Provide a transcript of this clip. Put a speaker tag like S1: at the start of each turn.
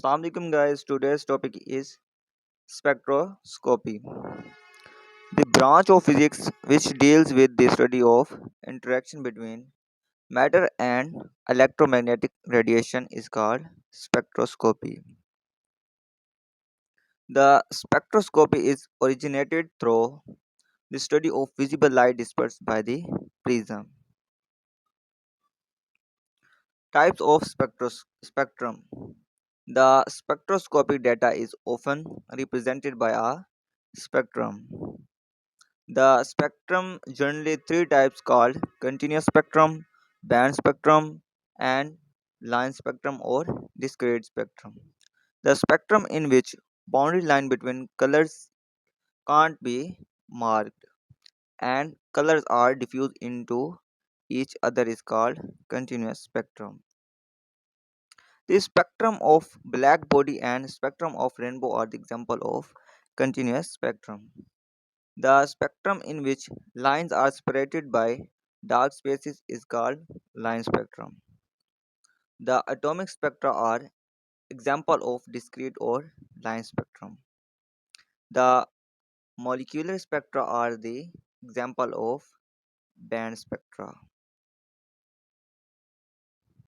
S1: Assalamu alaikum guys. Today's topic is spectroscopy, the branch of physics which deals with the study of interaction between matter and electromagnetic radiation is called spectroscopy. The spectroscopy is originated through the study of visible light dispersed by the prism. Types of spectrum. The spectroscopic data is often represented by a spectrum. The spectrum generally three types called continuous spectrum, band spectrum, and line spectrum or discrete spectrum. The spectrum in which boundary line between colors can't be marked and colors are diffused into each other is called continuous spectrum. The spectrum of black body and spectrum of rainbow are the example of continuous spectrum. The spectrum in which lines are separated by dark spaces is called line spectrum. The atomic spectra are example of discrete or line spectrum. The molecular spectra are the example of band spectra.